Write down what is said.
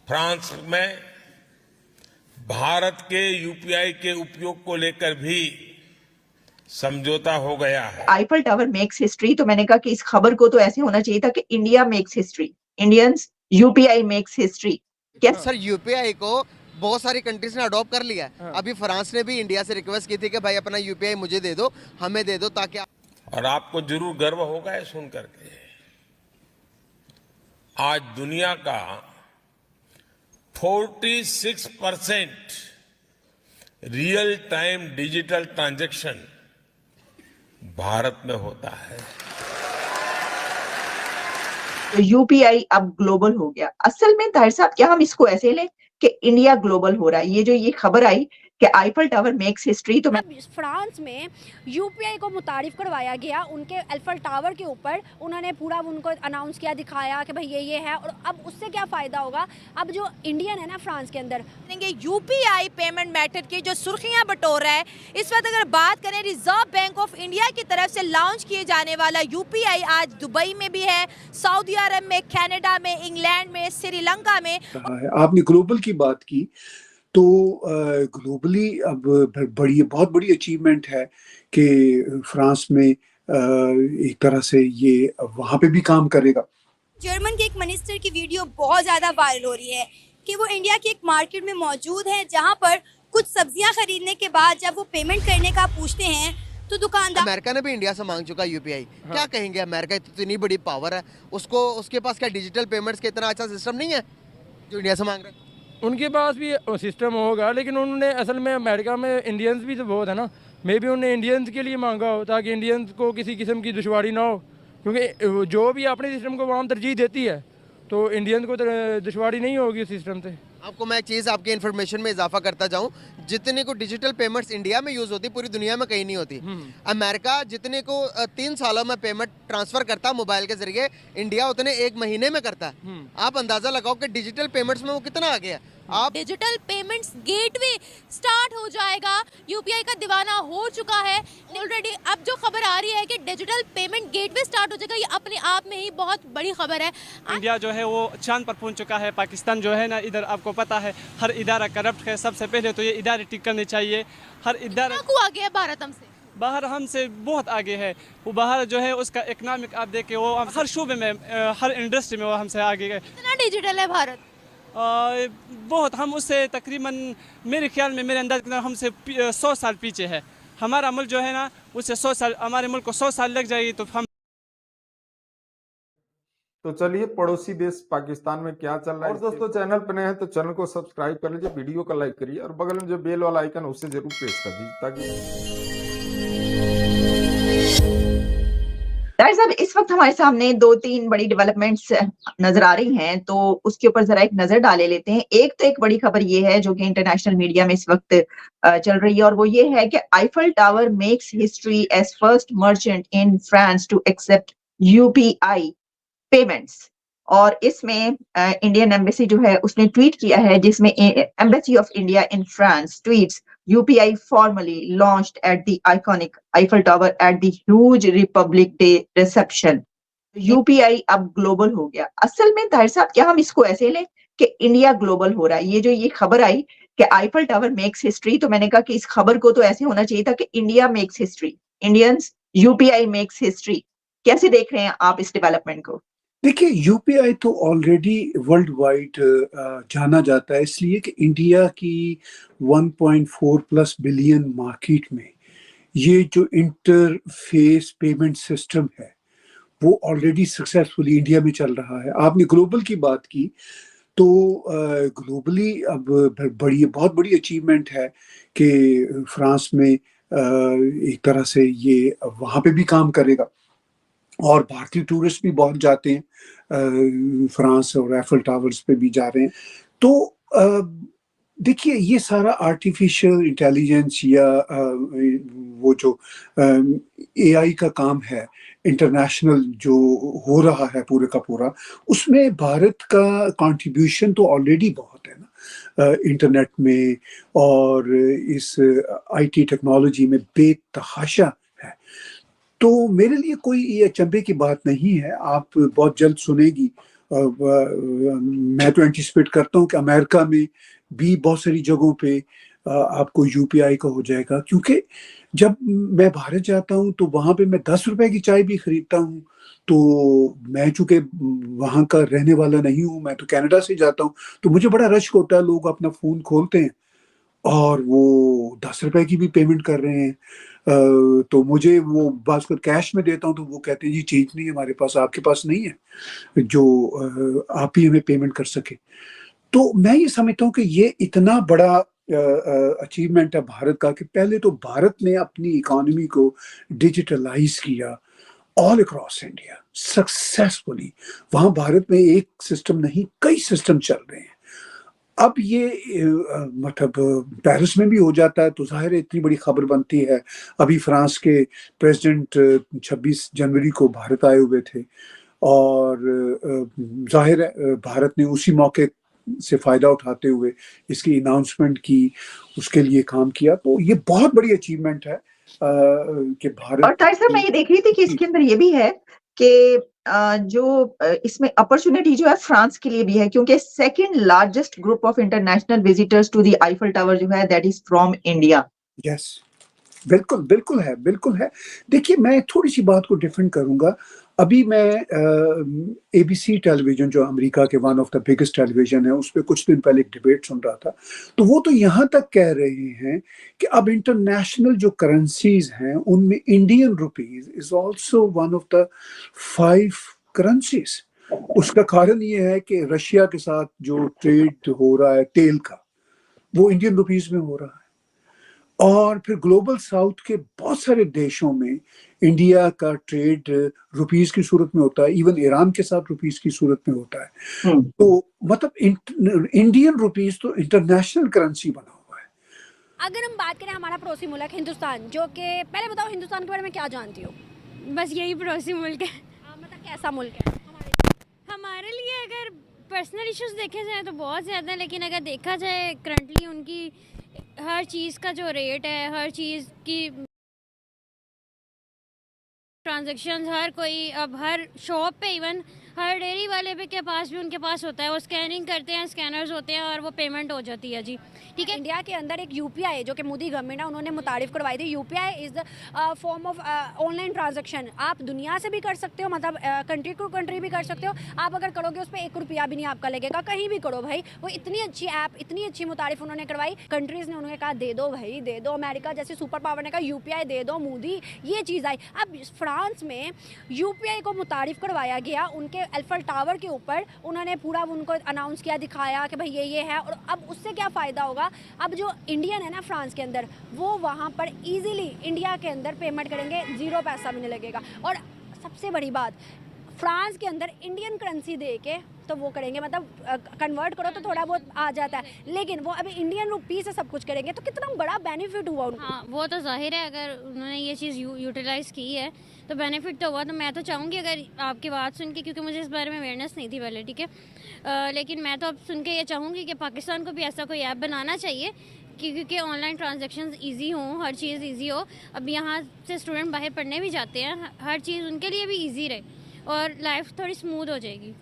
France में भारत के UPI के उपयोग को लेकर भी समझौता हो गया है। आईफल टावर मेक्स हिस्ट्री, तो मैंने कहा कि इस खबर को तो ऐसे होना चाहिए था कि India makes history, Indians UPI makes history. क्या सर यूपीआई को बहुत सारी कंट्रीज ने अडॉप्ट कर लिया है। अभी फ्रांस ने भी इंडिया से रिक्वेस्ट की थी कि भाई अपना यूपीआई मुझे दे दो, हमें दे दो, ताकि और आपको जरूर गर्व होगा ये सुन करके, आज दुनिया का 46% real time digital transaction Bharat में होता है। यूपीआई अब ग्लोबल हो गया। असल में ताहिर साहब, क्या हम इसको ऐसे लें कि इंडिया ग्लोबल हो रहा है? ये खबर आई कि आईफल टावर मेक्स हिस्ट्री, तो फ्रांस में यूपीआई को मुतारिफ करवाया गया उनके एल्फल टावर के ऊपर। उन्होंने पूरा उनको अनाउंस किया, दिखाया कि भाई ये है। और अब उससे क्या फ़ायदा होगा? अब जो इंडियन है ना फ्रांस के अंदर, यूपीआई पेमेंट मेथड की जो सुर्खियां बटोर रहा है इस वक्त, अगर बात करें रिजर्व बैंक ऑफ इंडिया की तरफ से लॉन्च किए जाने वाला यूपीआई आज दुबई में भी है, सऊदी अरब में, कनाडा में, इंग्लैंड में, श्रीलंका में। आपने ग्लोबल की बात की, तो ग्लोबली अब बहुत बड़ी अचीवमेंट है कि फ्रांस में एक तरह से ये वहाँ पे भी काम करेगा। जर्मन के एक मिनिस्टर की वीडियो बहुत ज़्यादा वायरल हो रही है कि वो इंडिया की एक मार्केट में मौजूद है, जहाँ पर कुछ सब्जियां खरीदने के बाद जब वो पेमेंट करने का पूछते हैं तो दुकानदार। अमेरिका ने भी इंडिया से मांग चुका यूपीआई। क्या कहेंगे? अमेरिका इतनी बड़ी पावर है, उसके पास क्या डिजिटल पेमेंट्स का इतना अच्छा सिस्टम नहीं है जो इंडिया से मांग रहे हैं? उनके पास भी सिस्टम होगा, लेकिन उन्होंने असल में अमेरिका में इंडियंस भी तो बहुत है ना, मे बी उन्होंने इंडियंस के लिए मांगा हो ताकि इंडियंस को किसी किस्म की दुश्वारी ना हो, क्योंकि जो भी अपने सिस्टम को वहाँ तरजीह देती है तो इंडियंस को दुश्वारी नहीं होगी उस सिस्टम से। आपको मैं एक चीज़ आपकी इन्फॉर्मेशन में इजाफा करता जाऊं, जितने को डिजिटल पेमेंट्स इंडिया में यूज़ होती पूरी दुनिया में कहीं नहीं होती। अमेरिका जितने को 3 सालों में पेमेंट ट्रांसफ़र करता है मोबाइल के जरिए, इंडिया उतने 1 महीने में करता है। आप अंदाज़ा लगाओ कि डिजिटल पेमेंट्स में वो कितना आ गया। आप डिजिटल पेमेंट्स गेटवे स्टार्ट हो जाएगा, यूपीआई का दीवाना हो चुका है ऑलरेडी। अब जो खबर आ रही है कि डिजिटल पेमेंट गेटवे स्टार्ट हो जाएगा, ये अपने आप में ही बहुत बड़ी खबर है। इंडिया जो है वो चांद पर पहुंच चुका है। पाकिस्तान जो है ना, इधर आपको पता है हर इदारा करप्ट है। सबसे पहले तो ये इदारे ठीक करने चाहिए। हर इदारा आ गया भारत हमसे, बाहर हमसे बहुत आगे है। वो बाहर जो है उसका इकनॉमिक आप देखे, वो हर शोबे में, हर इंडस्ट्री में वो हमसे आगे है। कितना डिजिटल है भारत? बहुत। हम उससे तकरीबन, मेरे ख्याल में, मेरे अंदाज के हमसे 100 साल पीछे है। हमारा मुल्क जो है ना उससे 100 साल, हमारे मुल्क को 100 साल लग जाएगी तो हम। तो चलिए, पड़ोसी देश पाकिस्तान में क्या चल रहा है। और दोस्तों, चैनल पर नए हैं तो चैनल को सब्सक्राइब कर लीजिए, वीडियो को लाइक करिए और बगल में जो बेल वाला आइकन उसे जरूर प्रेस कर दीजिए ताकि। ताहिर साहब, इस वक्त हमारे सामने 2-3 बड़ी डेवलपमेंट्स नजर आ रही हैं, तो उसके ऊपर जरा एक नजर डाले लेते हैं। एक तो एक बड़ी खबर ये है जो कि इंटरनेशनल मीडिया में इस वक्त चल रही है, और वो ये है कि Eiffel Tower makes history as first merchant in France to accept UPI payments. और इसमें इंडियन एम्बेसी जो है उसने ट्वीट किया है, जिसमें embassy of India in France tweets UPI formally launched at the iconic Eiffel Tower at the huge Republic Day reception. UPI अब global हो गया। असल में ताहिर साहब, क्या हम इसको ऐसे लें कि इंडिया ग्लोबल हो रहा है? ये खबर आई कि आईफल टावर मेक्स हिस्ट्री, तो मैंने कहा कि इस खबर को तो ऐसे होना चाहिए था कि India makes history, Indians UPI makes history. कैसे देख रहे हैं आप इस डेवलपमेंट को? देखिए, यूपीआई तो ऑलरेडी वर्ल्ड वाइड जाना जाता है, इसलिए कि इंडिया की 1.4+ बिलियन मार्केट में ये जो इंटरफेस पेमेंट सिस्टम है वो ऑलरेडी सक्सेसफुली इंडिया में चल रहा है। आपने ग्लोबल की बात की, तो ग्लोबली अब बहुत बड़ी अचीवमेंट है कि फ्रांस में एक तरह से ये वहाँ पे भी काम करेगा और भारतीय टूरिस्ट भी बहुत जाते हैं फ्रांस, और एफल टावर्स पे भी जा रहे हैं। तो देखिए, ये सारा आर्टिफिशियल इंटेलिजेंस या वो जो एआई का काम है इंटरनेशनल जो हो रहा है पूरे का पूरा, उसमें भारत का कंट्रीब्यूशन तो ऑलरेडी बहुत है ना, इंटरनेट में और इस आईटी टेक्नोलॉजी में बेतहाशा है। तो मेरे लिए कोई ये अचंभे की बात नहीं है। आप बहुत जल्द सुनेगी मैं तो एंटिसिपेट करता हूँ कि अमेरिका में भी बहुत सारी जगहों पे आपको यूपीआई का हो जाएगा, क्योंकि जब मैं भारत जाता हूँ तो वहां पे मैं 10 रुपए की चाय भी खरीदता हूँ। तो मैं चूंकि वहां का रहने वाला नहीं हूँ, मैं तो कनाडा से जाता हूँ, तो मुझे बड़ा रश होता है, लोग अपना फोन खोलते हैं और वो 10 रुपए की भी पेमेंट कर रहे हैं। तो मुझे वो बात को कैश में देता हूँ तो वो कहते हैं जी चेंज नहीं है हमारे पास, आपके पास नहीं है जो आप ही हमें पेमेंट कर सके। तो मैं ये समझता हूँ कि ये इतना बड़ा अचीवमेंट है भारत का कि पहले तो भारत ने अपनी इकोनॉमी को डिजिटलाइज किया ऑल अक्रॉस इंडिया सक्सेसफुली। वहां भारत में एक सिस्टम नहीं, कई सिस्टम चल रहे हैं। अब ये मतलब पेरिस में भी हो जाता है तो जाहिर है इतनी बड़ी खबर बनती है। अभी फ्रांस के प्रेसिडेंट 26 जनवरी को भारत आए हुए थे और जाहिर है भारत ने उसी मौके से फायदा उठाते हुए इसकी अनाउंसमेंट की, उसके लिए काम किया। तो ये बहुत बड़ी अचीवमेंट है कि भारत। और ताहिर साहब मैं ये देख रही थी कि इसके अंदर ये भी है कि जो इसमें अपॉर्चुनिटी जो है फ्रांस के लिए भी है, क्योंकि second largest group of international visitors to the Eiffel Tower जो है that is from India. Yes, बिल्कुल बिल्कुल है, बिल्कुल है। देखिए मैं थोड़ी सी बात को डिफरेंट करूंगा। अभी मैं एबीसी टेलीविजन जो अमेरिका के one of the biggest television है, उस पर कुछ दिन पहले एक डिबेट सुन रहा था, तो वो तो यहाँ तक कह रहे हैं कि अब इंटरनेशनल जो करेंसीज हैं उनमें Indian rupees is also one of the 5 currencies. उसका कारण ये है कि रशिया के साथ जो ट्रेड हो रहा है तेल का, वो इंडियन रुपीज में हो रहा है। और फिर ग्लोबल साउथ के बहुत सारे देशों में इंडिया का ट्रेड रुपीस की सूरत में होता है, इवन ईरान के साथ रुपीस की सूरत में होता है। तो मतलब इंडियन रुपीस तो इंटरनेशनल करेंसी बना हुआ है। अगर हम बात करें हमारा पड़ोसी मुल्क हिंदुस्तान, जो कि पहले बताओ हिंदुस्तान के बारे में क्या जानती हो? बस यही पड़ोसी मुल्क है। मतलब कैसा मुल्क है हमारे लिए? अगर पर्सनल इश्यूज देखे जाए तो बहुत ज़्यादा है, लेकिन अगर देखा जाए करंटली उनकी हर चीज़ का जो रेट है, हर चीज़ की ट्रांजैक्शंस, हर कोई अब हर शॉप पे, इवन हर डेयरी वाले पे के पास भी उनके पास होता है, वो स्कैनिंग करते हैं, स्कैनर्स होते हैं और वो पेमेंट हो जाती है जी। ठीक है, इंडिया के अंदर एक यूपीआई जो कि मोदी गवर्नमेंट है उन्होंने मुतारिफ करवाई थी। UPI is the form of online transaction. आप दुनिया से भी कर सकते हो, मतलब कंट्री टू कंट्री भी कर सकते हो। आप अगर करोगे उस पर 1 रुपया भी नहीं आपका लगेगा, कहीं भी करो भाई। वो इतनी अच्छी ऐप, इतनी अच्छी मुतारिफ उन्होंने करवाई। कंट्रीज ने उन्होंने कहा दे दो भाई, दे दो। अमेरिका जैसे सुपर पावर ने कहा यूपीआई दे दो मोदी, ये चीज़ आई। अब फ्रांस में यूपीआई को मुतारिफ करवाया गया, उनके एल्फल टावर के ऊपर उन्होंने पूरा उनको अनाउंस किया, दिखाया कि भाई ये है। और अब उससे क्या फ़ायदा होगा? अब जो इंडियन है ना फ्रांस के अंदर, वो वहाँ पर इजीली इंडिया के अंदर पेमेंट करेंगे, 0 पैसा भी नहीं लगेगा। और सबसे बड़ी बात, फ्रांस के अंदर इंडियन करेंसी दे के तो वो करेंगे, मतलब कन्वर्ट करो तो थोड़ा बहुत आ जाता है, लेकिन वो अभी इंडियन रुपी से सब कुछ करेंगे, तो कितना बड़ा बेनिफिट हुआ उनको। हाँ, वो तो जाहिर है, अगर उन्होंने ये चीज़ यूटिलाइज़ की है तो बेनिफिट तो हुआ। तो मैं तो चाहूँगी, अगर आपकी बात सुन के, क्योंकि मुझे इस बारे में अवेयरनेस नहीं थी पहले, ठीक है, लेकिन मैं तो अब सुन के ये चाहूँगी कि पाकिस्तान को भी ऐसा कोई ऐप बनाना चाहिए क्योंकि ऑनलाइन ट्रांजैक्शंस इजी हों, हर चीज़ इजी हो। अब यहाँ से स्टूडेंट बाहर पढ़ने भी जाते हैं, हर चीज़ उनके लिए भी इजी रहे और लाइफ थोड़ी स्मूथ हो जाएगी।